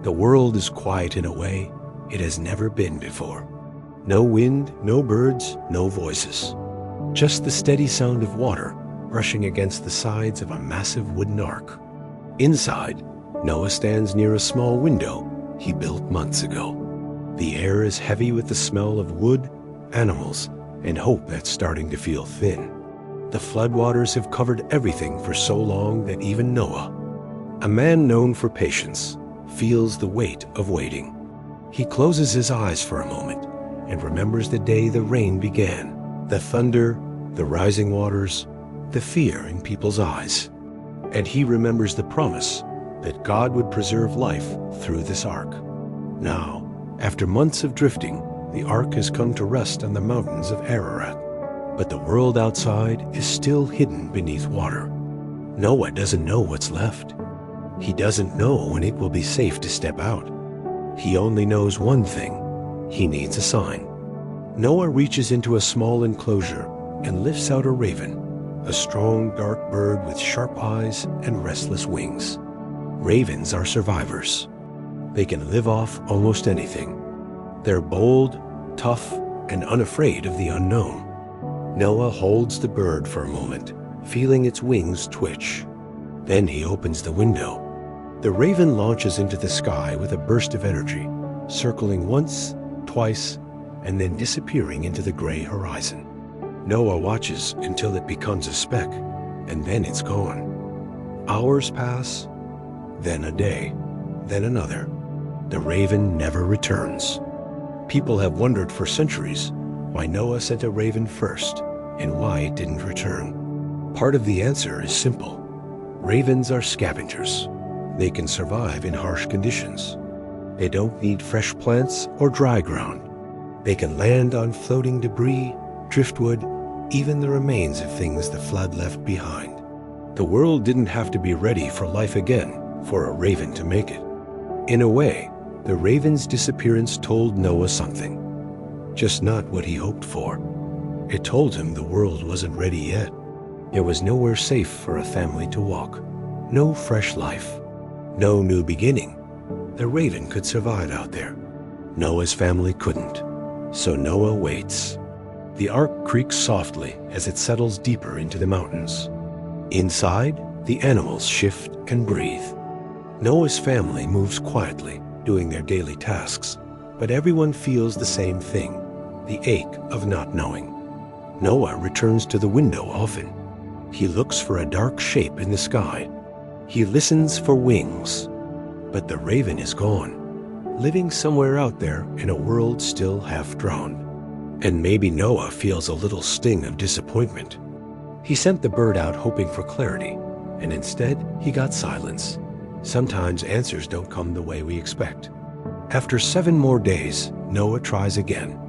The world is quiet in a way it has never been before. No wind, no birds, no voices. Just the steady sound of water brushing against the sides of a massive wooden ark. Inside, Noah stands near a small window he built months ago. The air is heavy with the smell of wood, animals, and hope that's starting to feel thin. The floodwaters have covered everything for so long that even Noah, a man known for patience, feels the weight of waiting. He closes his eyes for a moment and remembers the day the rain began, the thunder, the rising waters, the fear in people's eyes. And he remembers the promise that God would preserve life through this ark. Now, after months of drifting, the ark has come to rest on the mountains of Ararat. But the world outside is still hidden beneath water. Noah doesn't know what's left. He doesn't know when it will be safe to step out. He only knows one thing: he needs a sign. Noah reaches into a small enclosure and lifts out a raven, a strong, dark bird with sharp eyes and restless wings. Ravens are survivors. They can live off almost anything. They're bold, tough, and unafraid of the unknown. Noah holds the bird for a moment, feeling its wings twitch. Then he opens the window. The raven launches into the sky with a burst of energy, circling once, twice, and then disappearing into the gray horizon. Noah watches until it becomes a speck, and then it's gone. Hours pass, then a day, then another. The raven never returns. People have wondered for centuries why Noah sent a raven first and why it didn't return. Part of the answer is simple. Ravens are scavengers. They can survive in harsh conditions. They don't need fresh plants or dry ground. They can land on floating debris, driftwood, even the remains of things the flood left behind. The world didn't have to be ready for life again for a raven to make it. In a way, the raven's disappearance told Noah something, just not what he hoped for. It told him the world wasn't ready yet. There was nowhere safe for a family to walk, no fresh life, no new beginning. The raven could survive out there. Noah's family couldn't, so Noah waits. The ark creaks softly as it settles deeper into the mountains. Inside, the animals shift and breathe. Noah's family moves quietly, doing their daily tasks, but everyone feels the same thing, the ache of not knowing. Noah returns to the window often. He looks for a dark shape in the sky. He listens for wings. But the raven is gone, living somewhere out there in a world still half drowned. And maybe Noah feels a little sting of disappointment. He sent the bird out hoping for clarity, and instead he got silence. Sometimes answers don't come the way we expect. After 7 more days, Noah tries again,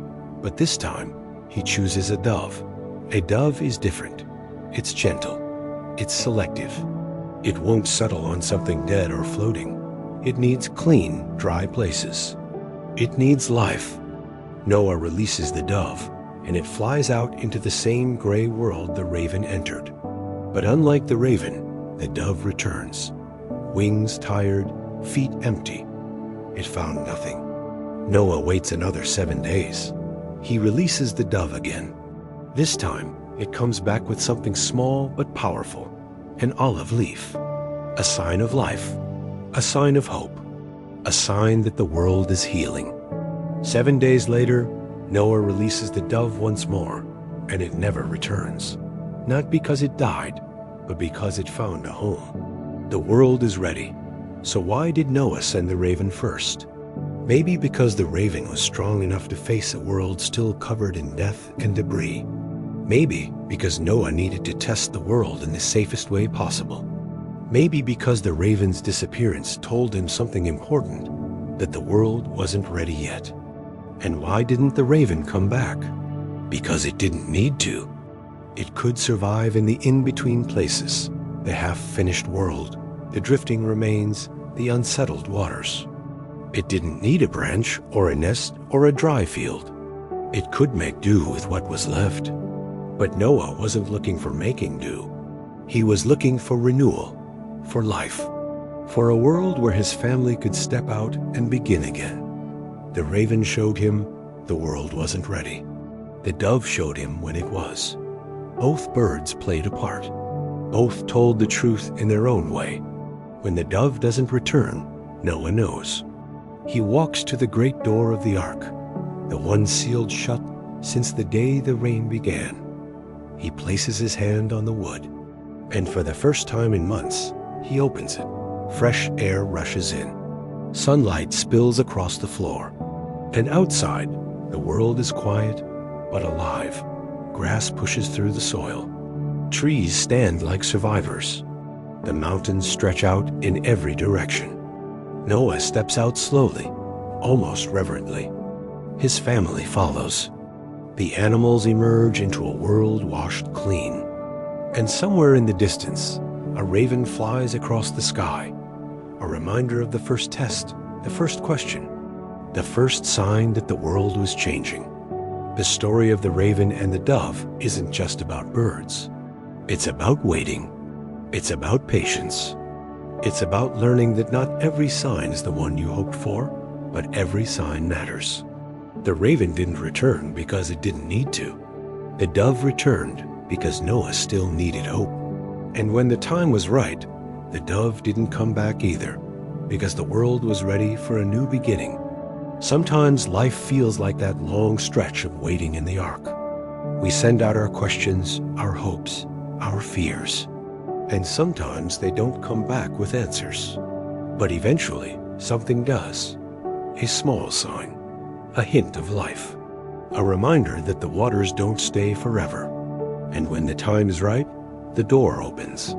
but this time he chooses a dove. A dove is different. It's gentle. It's selective. It won't settle on something dead or floating. It needs clean, dry places. It needs life. Noah releases the dove, and it flies out into the same gray world the raven entered. But unlike the raven, the dove returns. Wings tired, feet empty. It found nothing. Noah waits another 7 days. He releases the dove again. This time, it comes back with something small but powerful, an olive leaf, a sign of life, a sign of hope, a sign that the world is healing. 7 days later, Noah releases the dove once more, and it never returns. Not because it died, but because it found a home. The world is ready, so why did Noah send the raven first? Maybe because the raven was strong enough to face a world still covered in death and debris. Maybe because Noah needed to test the world in the safest way possible. Maybe because the raven's disappearance told him something important, that the world wasn't ready yet. And why didn't the raven come back? Because it didn't need to. It could survive in the in-between places, the half-finished world, the drifting remains, the unsettled waters. It didn't need a branch or a nest or a dry field. It could make do with what was left. But Noah wasn't looking for making do. He was looking for renewal, for life, for a world where his family could step out and begin again. The raven showed him the world wasn't ready. The dove showed him when it was. Both birds played a part. Both told the truth in their own way. When the dove doesn't return, no one knows. He walks to the great door of the ark, the one sealed shut since the day the rain began. He places his hand on the wood, and for the first time in months, he opens it. Fresh air rushes in. Sunlight spills across the floor. And outside, the world is quiet but alive. Grass pushes through the soil. Trees stand like survivors. The mountains stretch out in every direction. Noah steps out slowly, almost reverently. His family follows. The animals emerge into a world washed clean. And somewhere in the distance, a raven flies across the sky, a reminder of the first test, the first question, the first sign that the world was changing. The story of the raven and the dove isn't just about birds. It's about waiting. It's about patience. It's about learning that not every sign is the one you hoped for, but every sign matters. The raven didn't return because it didn't need to. The dove returned because Noah still needed hope. And when the time was right, the dove didn't come back either, because the world was ready for a new beginning. Sometimes life feels like that long stretch of waiting in the ark. We send out our questions, our hopes, our fears, and sometimes they don't come back with answers. But eventually, something does. A small sign, a hint of life, a reminder that the waters don't stay forever. And when the time is right, the door opens,